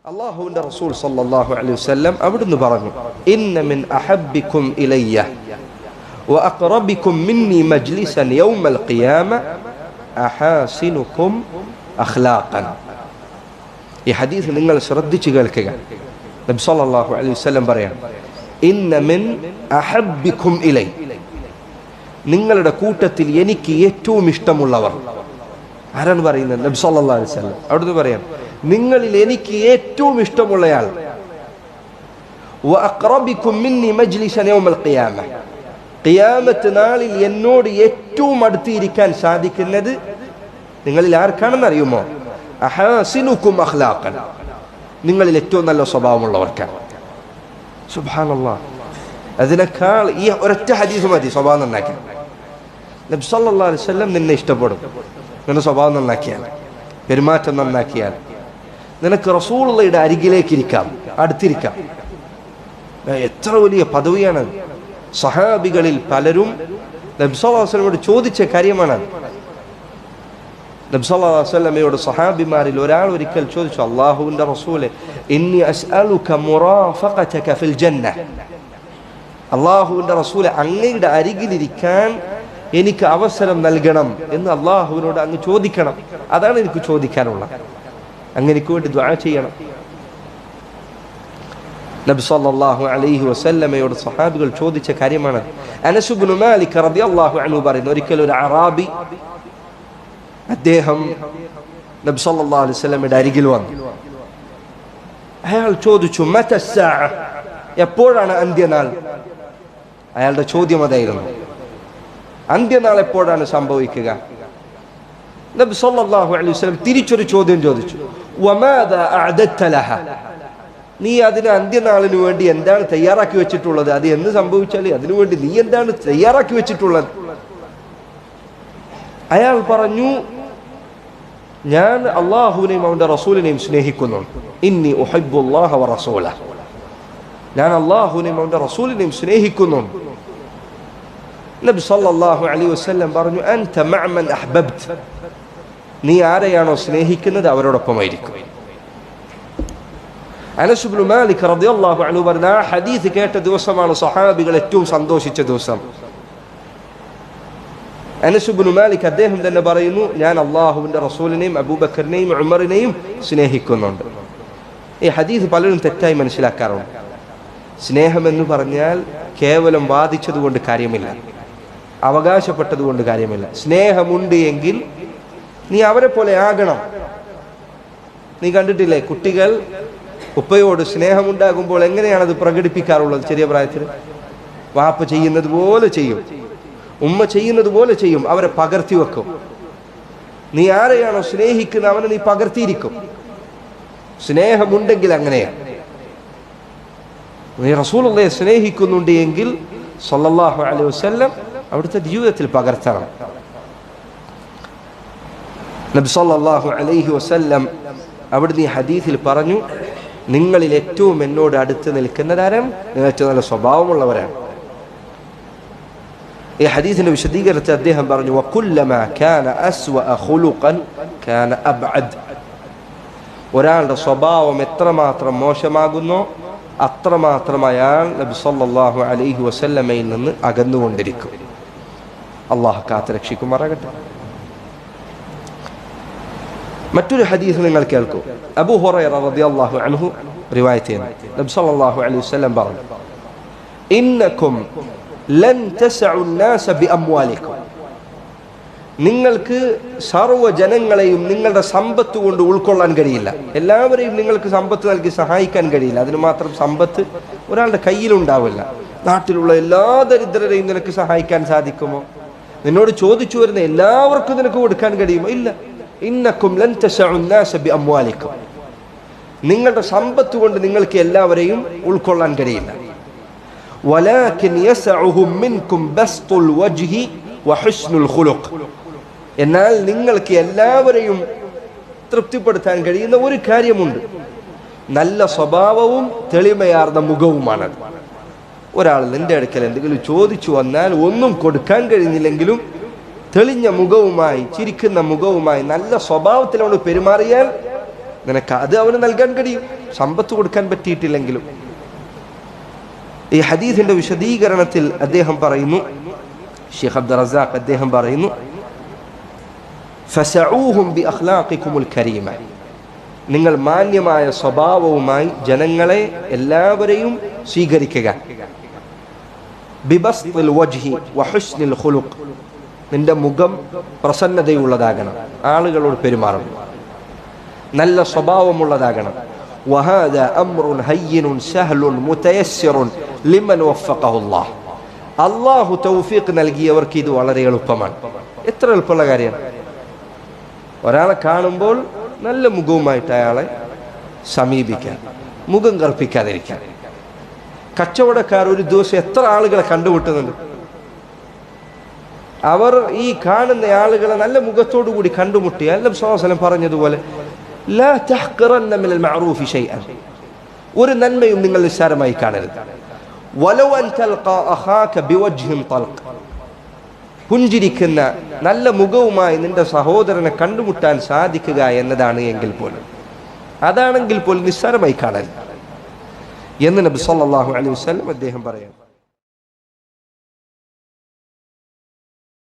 അല്ലാഹുവിന്റെ റസൂൽ സല്ലല്ലാഹു അലൈഹി വസല്ലം അവിടുന്ന് പറഞ്ഞു, ഇന്ന മിൻ അഹബ്ബിക്കും ഇലയ്യ വഅഖറബിക്കും മിന്നി മജ്ലിസൻ യൗമൽ ഖിയാമ അഹാസിനുക്കും അഖ്ലാഖൻ. ഈ ഹദീസ് നിങ്ങൾ ശ്രദ്ധിച്ചു കേൾക്കുക. നബി സല്ലല്ലാഹു അലൈഹി വസല്ലം പറയാണ്, ഇന്ന മിൻ അഹബ്ബിക്കും ഇലൈ, നിങ്ങളുടെ കൂട്ടത്തിൽ എനിക്ക് ഏറ്റവും ഇഷ്ടമുള്ളവർ ആരാണ് പറയുന്നത്? നബി സല്ലല്ലാഹു അലൈഹി വസല്ലം അവിടുന്ന് പറയാം, നിങ്ങളിൽ എനിക്ക് ഏറ്റവും ഇഷ്ടമുള്ളയാൾ വഅഖറബിക്കും മിന്നി മജ്ലിസൻ യൗമൽ ഖിയാമ, ഖിയാമത്ത് നാളിൽ എന്നോട് ഏറ്റവും അടുത്തിരിക്കാൻ സാധിക്കുന്നത് നിങ്ങളിൽ ആർക്കാണെന്ന് അറിയുമോ? അഹാസിനുക്കും അഖ്ലാഖൻ, നിങ്ങളിൽ ഏറ്റവും നല്ല സ്വഭാവമുള്ളവർക്കാണ്. സുബ്ഹാനല്ലാഹ്, അതിനേക്കാൾ ഈ ഒരൊറ്റ ഹദീസ് മതി സ്വഭാവം നന്നാക്കാൻ. നബി സല്ലല്ലാഹു അലൈഹി വസല്ലം നിന്നെ ഇഷ്ടപ്പെടും, നിന്റെ സ്വഭാവം നന്നാക്കിയാൽ, പെരുമാറ്റം നന്നാക്കിയാൽ. നിനക്ക് റസൂലുള്ളാഹിയുടെ അരികിലേക്ക് ഇരിക്കാം, അടുത്തിരിക്കാം. എത്ര വലിയ പദവിയാണ്! സഹാബികളിൽ പലരും നബി സല്ലല്ലാഹു അലൈഹി വസല്ലമയോട് ചോദിച്ച കാര്യമാണ്. നബി സല്ലല്ലാഹു അലൈഹി വസല്ലമയോട് സഹാബിമാരിൽ ഒരാൾ ഒരിക്കൽ ചോദിച്ചു, അല്ലാഹുവിന്റെ റസൂലേ, ഇന്നി അസ്അലുക മുറാഫഖതക ഫിൽ ജന്ന, അല്ലാഹുവിന്റെ റസൂലേ, അങ്ങയുടെ അരികിലിരിക്കാൻ എനിക്ക് അവസരം നൽകണം എന്ന് അള്ളാഹുവിനോട് അങ്ങ് ചോദിക്കണം. അതാണ് എനിക്ക് ചോദിക്കാനുള്ളത്. അങ്ങ് എനിക്ക് വേണ്ടി ദുആ ചെയ്യണം. നബി സല്ലല്ലാഹു അലൈഹി വസല്ലമയോട് സഹാബികൾ ചോദിച്ച കാര്യമാണ്. അനസ് ഇബ്നു മാലിക് റളിയല്ലാഹു അൻഹു പറയുന്നു, ഒരിക്കൽ ഒരു അറാബി അദ്ദേഹം നബി സല്ലല്ലാഹു അലൈഹി വസല്ലമയുടെ അരികിൽ വന്നു. അയാൾ ചോദിച്ചു, മത അസ്സാഅ, എപ്പോഴാണ് അന്ത്യനാൾ? അയാളുടെ ചോദ്യം അതായിരുന്നു, അന്ത്യനാൾ എപ്പോഴാണ് സംഭവിക്കുക? നബി സല്ലല്ലാഹു അലൈഹി വസല്ലം തിരിച്ചൊരു ചോദ്യം ചോദിച്ചു, വമാദാ അഅദത്ത ലഹ, നീ അതിന് അന്ത്യനാളിന് വേണ്ടി എന്താണ് തയ്യാറാക്കി വെച്ചിട്ടുള്ളത്? അത് എന്ന് സംഭവിച്ചാൽ അതിനു വേണ്ടി നീ എന്താണ് തയ്യാറാക്കി വെച്ചിട്ടുള്ളത്? അയാൾ പറഞ്ഞു, ഞാൻ അള്ളാഹുവിനെയും അവന്റെ റസൂലിനെയും സ്നേഹിക്കുന്നുണ്ട്. ഇന്നി ഉഹിബ്ബുല്ലാഹ വറസൂലഹു, ഞാൻ അള്ളാഹുവിനെയും അവന്റെ റസൂലിനെയും സ്നേഹിക്കുന്നുണ്ട്. നബി സല്ലല്ലാഹു അലൈഹി വസല്ലം പറഞ്ഞു, അൻത മഅമൻ അഹ്ബബ്ത, നീ ആരെയാണോ സ്നേഹിക്കുന്നത് അവരോടൊപ്പമായിരിക്കും. അനസ് ഇബ്നു മാലിക് റളിയല്ലാഹു അൻഹു പറഞ്ഞു, ആ ഹദീസ് കേട്ട ദിവസമാണ് സഹാബികൾ ഏറ്റവും സന്തോഷിച്ച ദിവസം. അനസ് ഇബ്നു മാലിക് അദ്ദേഹം തന്നെ പറയുന്നു, ഞാൻ അള്ളാഹുവിന്റെ റസൂലിനെയും അബൂബക്കറിനെയും ഉമറിനെയും സ്നേഹിക്കുന്നുണ്ട്. ഈ ഹദീസ് പലരും തെറ്റായി മനസ്സിലാക്കാറുണ്ട്. സ്നേഹം എന്ന് പറഞ്ഞാൽ കേവലം വാദിച്ചതുകൊണ്ട് കാര്യമില്ല, അവകാശപ്പെട്ടതുകൊണ്ട് കാര്യമില്ല. സ്നേഹമുണ്ട് എങ്കിൽ നീ അവരെ പോലെ ആകണം. നീ കണ്ടിട്ടില്ലേ, കുട്ടികൾ ഉപ്പയോട് സ്നേഹമുണ്ടാകുമ്പോൾ എങ്ങനെയാണത് പ്രകടിപ്പിക്കാറുള്ളത്? ചെറിയ പ്രായത്തിൽ വാപ്പ ചെയ്യുന്നത് പോലെ ചെയ്യും, ഉമ്മ ചെയ്യുന്നത് പോലെ ചെയ്യും, അവരെ പകർത്തി വെക്കും. നീ ആരെയാണോ സ്നേഹിക്കുന്നത് അവനെ നീ പകർത്തിയിരിക്കും. സ്നേഹമുണ്ടെങ്കിൽ അങ്ങനെയാണ്. നീ റസൂലുള്ളാഹിയെ സ്നേഹിക്കുന്നുണ്ട് എങ്കിൽ സല്ലല്ലാഹു അലൈഹി വസല്ലം അവിടുത്തെ ജീവിതത്തിൽ പകർത്തണം. നബി സല്ലല്ലാഹു അലൈഹി വസല്ലം അവിടുന്ന് ഈ ഹദീസിൽ പറഞ്ഞു, നിങ്ങളിൽ ഏറ്റവും എന്നോട് അടുത്ത് നിൽക്കുന്നതാരാണ്? നിങ്ങൾ ഏറ്റവും നല്ല സ്വഭാവമുള്ളവരാണ്. ഈ ഹദീസിന്റെ വിശദീകരണത്തിൽ അദ്ദേഹം പറഞ്ഞു, വകുല്ലമാ കാന അസ്വഅ ഖുലുഖൻ കാന അബ്അദ്, ഒരാളുടെ സ്വഭാവം എത്രമാത്രം മോശമാകുന്നോ അത്രമാത്രം അയാൾ നബി സല്ലല്ലാഹു അലൈഹി വസല്ലമയിൽ നിന്ന് അകന്നുകൊണ്ടിരിക്കും. അല്ലാഹു കാത്തുരക്ഷിക്കുമാറാകട്ടെ. മറ്റൊരു ഹദീസ് നിങ്ങൾ കേൾക്കൂ. അബൂ ഹുറൈറ റളിയല്ലാഹു അൻഹു റിവായത്ത് ചെയ്യുന്നു, നബി സല്ലല്ലാഹു അലൈഹി വസല്ലം പറഞ്ഞു, ഇന്നകും ലൻ തസ്ഉ الناس ബിഅംവാലികും, നിങ്ങൾക്ക് സർവ്വ ജനങ്ങളെയും നിങ്ങളുടെ സമ്പത്ത് കൊണ്ട് ഉൾക്കൊള്ളാൻ കഴിയില്ല. എല്ലാവരെയും നിങ്ങൾക്ക് സമ്പത്ത് നൽകി സഹായിക്കാൻ കഴിയില്ല. അതിന് മാത്രം സമ്പത്ത് ഒരാളുടെ കയ്യിലുണ്ടാവില്ല. നാട്ടിലുള്ള എല്ലാ ദരിദ്രരെയും നിനക്ക് സഹായിക്കാൻ സാധിക്കുമോ? നിന്നോട് ചോദിച്ചു വരുന്ന എല്ലാവർക്കും നിനക്ക് കൊടുക്കാൻ കഴിയുമോ? ഇല്ല. ഇന്നകും ലൻ തസ്ഉ الناس ബിഅംവാലികും, നിങ്ങളുടെ സമ്പത്ത് കൊണ്ട് നിങ്ങൾക്ക് എല്ലാവരെയും ഉൾക്കൊള്ളാൻ കഴിയില്ല. വലാകിൻ യസ്ഉഹും മിൻകും ബസ്തുൽ വജ്ഹി വഹുസ്നുൽ ഖുലുഖ്, എന്നാൽ നിങ്ങൾക്ക് എല്ലാവരെയും തൃപ്തിപ്പെടുത്താൻ കഴിയുന്ന ഒരു കാര്യമുണ്ട്, നല്ല സ്വഭാവവും തെളിമയാർന്ന മുഖവുമാണ്. ഒരാൾ നിന്റെ അടുക്കൽ എന്തെങ്കിലും ചോദിച്ചു വന്നാൽ ഒന്നും കൊടുക്കാൻ കഴിഞ്ഞില്ലെങ്കിലും തെളിഞ്ഞ മുഖവുമായി, ചിരിക്കുന്ന മുഖവുമായി, നല്ല സ്വഭാവത്തിൽ അവൾ പെരുമാറിയാൽ നിനക്ക് അത് അവന് നൽകാൻ കഴിയും, സമ്പത്ത് കൊടുക്കാൻ പറ്റിയിട്ടില്ലെങ്കിലും. ഈ ഹദീസിന്റെ വിശദീകരണത്തിൽ അദ്ദേഹം പറയുന്നു, ഷെയ്ഖ് അബ്ദുർ റസാഖ് അദ്ദേഹം പറയുന്നു, ഫസഊഹും ബിഅഖ്ലാഖികുമുൽ കരീമ, നിങ്ങൾ മാന്യമായ സ്വഭാവവുമായി ജനങ്ങളെ എല്ലാവരെയും സ്വീകരിക്കുക. ബിബസ്തിൽ വജ്ഹി വഹുസ്നിൽ ഖുലുഖ്, നിന്റെ മുഖം പ്രസന്നതയുള്ളതാകണം, ആളുകളോട് പെരുമാറണം, നല്ല സ്വഭാവമുള്ളതാകണം. വഹാദാ അംറുൻ ഹയ്യിനുൻ സഹ്ലുൻ മുതയസ്സിറുൻ ലിമൻ വഫഖഹുല്ലാഹ്, അല്ലാഹു തൗഫീഖ് നൽകിയവർക്ക് ഇത് വളരെ എളുപ്പമാണ്. എത്ര എളുപ്പമുള്ള കാര്യമാണ്. ഒരാളെ കാണുമ്പോൾ നല്ല മുഖവുമായിട്ട് അയാളെ സമീപിക്കാൻ, മുഖം കറുപ്പിക്കാതിരിക്കാൻ. കച്ചവടക്കാർ ഒരു ദിവസം എത്ര ആളുകളെ കണ്ടുമുട്ടുന്നുണ്ട്. അവർ ഈ കാണുന്ന ആളുകളെ നല്ല മുഖത്തോടു കൂടി കണ്ടുമുട്ടിയാൽ നബി സ്വല്ലല്ലാഹു അലൈഹി വസല്ലം പറഞ്ഞതുപോലെ ലാ തഹ്ഖിറന്ന മിനൽ മഅറൂഫി ശൈഅൻ, ഒരു നന്മയും നിങ്ങൾ നിസ്സാരമായി കാണരുത്. വലൗ അൻ തൽഖാ അഖാക ബിവജ്ഹിൻ തൽഖ്, പുഞ്ചിരിക്കുന്ന നല്ല മുഖവുമായി നിന്റെ സഹോദരനെ കണ്ടുമുട്ടാൻ സാധിക്കുക എന്നതാണ് എങ്കിൽ പോലും, അതാണെങ്കിൽ പോലും നിസ്സാരമായി കാണരുത് എന്ന് നബി സല്ലല്ലാഹു അലൈഹി വസല്ലം അദ്ദേഹം പറയാം.